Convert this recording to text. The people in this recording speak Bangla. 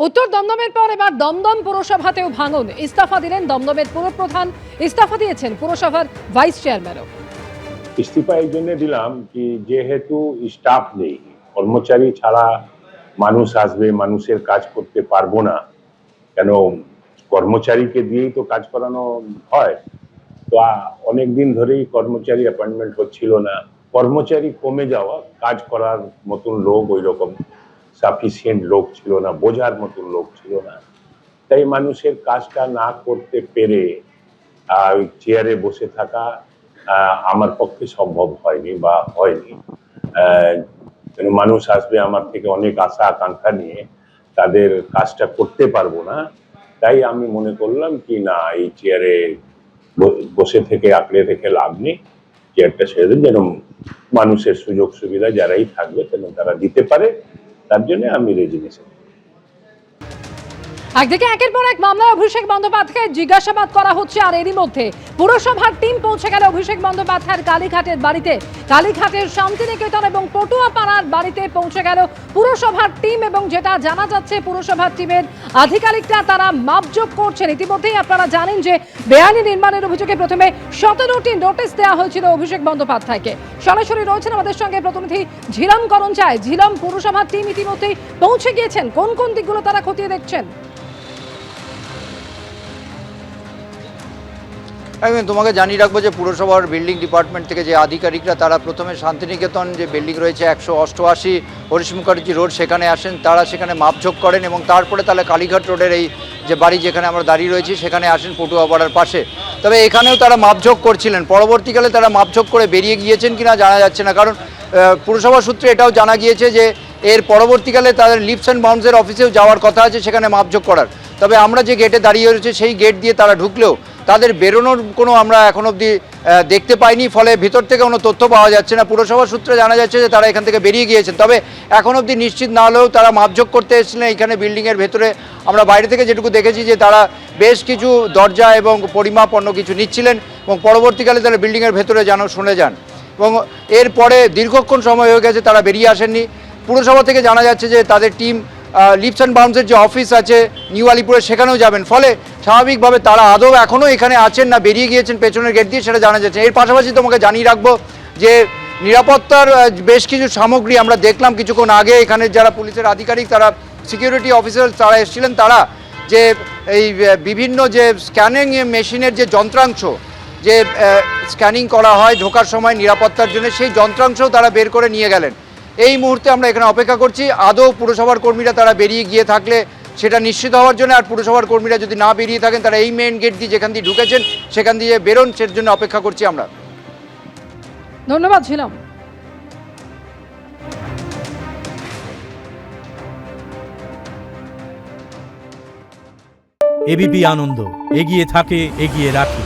উত্তর দমদমের পর এবার দমদম পুরসভাতেও ভাঙন। ইস্তফা দিলেন দমদমের পুরপ্রধান, ইস্তফা দিয়েছেন পুরসভার ভাইস চেয়ারম্যানও। ইস্তিফা এই জন্য দিলাম কি যেহেতু স্টাফ নেই, কর্মচারী ছাড়া মানুষ আসবে, মানুষের কাজ করতে পারবো না। কেন কর্মচারীকে দিয়েই তো কাজ করানো হয়। তো অনেকদিন ধরেই কর্মচারী অ্যাপয়েন্টমেন্ট হচ্ছিল না, কর্মচারী কমে যাওয়া, কাজ করার মতন লোক ওই রকম সাফিসিয়েন্ট লোক ছিল না, বোঝার মতন লোক ছিল না। তাই মানুষের কাজটা না করতে পেরে ওই চেয়ারে বসে থাকা আমার পক্ষে সম্ভব হয়নি বা হয়নি। মানুষ আসবে আমার থেকে অনেক আশা আকাঙ্ক্ষা নিয়ে, তাদের কাজটা করতে পারবো না। তাই আমি মনে করলাম কি না, এই চেয়ারে বসে থেকে আঁকড়ে রেখে লাভ নেই, চেয়ারটা ছেড়ে দিন, যেন মানুষের সুযোগ সুবিধা যারাই থাকবে যেন তারা দিতে পারে। তার জন্য আমি রেজিগনেশন। একদিকে একের পর এক মামলায় অভিষেক বন্দ্যোপাধ্যায়ের জিজ্ঞাসাবাদ করা হচ্ছে, আর এরই মধ্যে পুরসভার টিম পৌঁছে গেল অভিষেক বন্দ্যোপাধ্যায়ের কালীঘাটের বাড়িতে। কালীঘাটের শান্তিনিকেতন এবং পটুয়াপাড়ার বাড়িতে পৌঁছে গেল পুরসভার টিম, এবং যেটা জানা যাচ্ছে পুরসভার টিমের আধিকারিকরা তারা মাপজোক করছেন। ইতিমধ্যেই আপনারা জানেন যে বেআইনি নির্মাণের অভিযোগে প্রথমে 17টি নোটিশ দেওয়া হয়েছিল অভিষেক বন্দ্যোপাধ্যায়কে। সরাসরি রয়েছেন আমাদের সঙ্গে প্রতিনিধি ঝিলম করঞ্চায়। ঝিলম, পুরসভার টিম ইতিমধ্যেই পৌঁছে গিয়েছেন, কোন কোন দিকগুলো তারা খতিয়ে দেখছেন? আমি তোমাকে জানিয়ে রাখবো যে পুরসভার বিল্ডিং ডিপার্টমেন্ট থেকে যে আধিকারিকরা তারা প্রথমে শান্তিনিকেতন যে বিল্ডিং রয়েছে 188 হরিশ মুখার্জি রোড, সেখানে আসেন, তারা সেখানে মাপঝোঁক করেন এবং তারপরে তাহলে কালীঘাট রোডের এই যে বাড়ি যেখানে আমরা দাঁড়িয়ে রয়েছি সেখানে আসেন পটুয়াপাড়ার পাশে। তবে এখানেও তারা মাপঝোঁক করছিলেন, পরবর্তীকালে তারা মাপঝোঁক করে বেরিয়ে গিয়েছেন কিনা জানা যাচ্ছে না, কারণ পুরসভা সূত্রে এটাও জানা গিয়েছে যে এর পরবর্তীকালে তাদের লিপস অ্যান্ড বাউন্সের অফিসেও যাওয়ার কথা আছে সেখানে মাপঝোঁক করার। তবে আমরা যে গেটে দাঁড়িয়ে রয়েছে সেই গেট দিয়ে তারা ঢুকলেও তাদের বেরোনোর কোনো আমরা এখন অবধি দেখতে পাইনি, ফলে ভিতর থেকে কোনো তথ্য পাওয়া যাচ্ছে না। পুরসভা সূত্রে জানা যাচ্ছে যে তারা এখান থেকে বেরিয়ে গিয়েছেন, তবে এখন অবধি নিশ্চিত না হলেও তারা মাপঝোঁক করতে এসেছিলেন এখানে বিল্ডিংয়ের ভেতরে। আমরা বাইরে থেকে যেটুকু দেখেছি যে তারা বেশ কিছু দরজা এবং পরিমাপ অন্য কিছু নিচ্ছিলেন এবং পরবর্তীকালে তারা বিল্ডিংয়ের ভেতরে যেন শুনে যান, এবং এরপরে দীর্ঘক্ষণ সময় হয়ে গেছে তারা বেরিয়ে আসেননি। পুরসভা থেকে জানা যাচ্ছে যে তাদের টিম লিপস অ্যান্ড বাউন্সের যে অফিস আছে নিউ আলিপুরে সেখানেও যাবেন, ফলে স্বাভাবিকভাবে তারা আদৌ এখনও এখানে আছেন না বেরিয়ে গিয়েছেন পেছনের গেট দিয়ে সেটা জানা যাচ্ছে। এর পাশাপাশি তোমাকে জানিয়ে রাখবো যে নিরাপত্তার বেশ কিছু সামগ্রী আমরা দেখলাম কিছুক্ষণ আগে, এখানে যারা পুলিশের আধিকারিক তারা সিকিউরিটি অফিসার তারা এসেছিলেন, তারা যে এই বিভিন্ন যে স্ক্যানিং মেশিনের যে যন্ত্রাংশ, যে স্ক্যানিং করা হয় ঢোকার সময় নিরাপত্তার জন্য, সেই যন্ত্রাংশও তারা বের করে নিয়ে গেলেন। এই মুহূর্তে আমরা এখানে অপেক্ষা করছি আদৌ পুরসভার কর্মীরা তারা বেরিয়ে গিয়ে থাকলে সেটা নিশ্চিত হওয়ার জন্য, আর পুরসভার কর্মীরা যদি না বেরিয়ে থাকেন তারা এই মেইন গেট দিয়ে যেখান দিয়ে ঢুকেছেন সেখান দিয়ে বেরোন, সেটার জন্য অপেক্ষা করছি আমরা। ধন্যবাদ ঝিলম। এবিপি আনন্দ, এগিয়ে থাকে, এগিয়ে রাখে।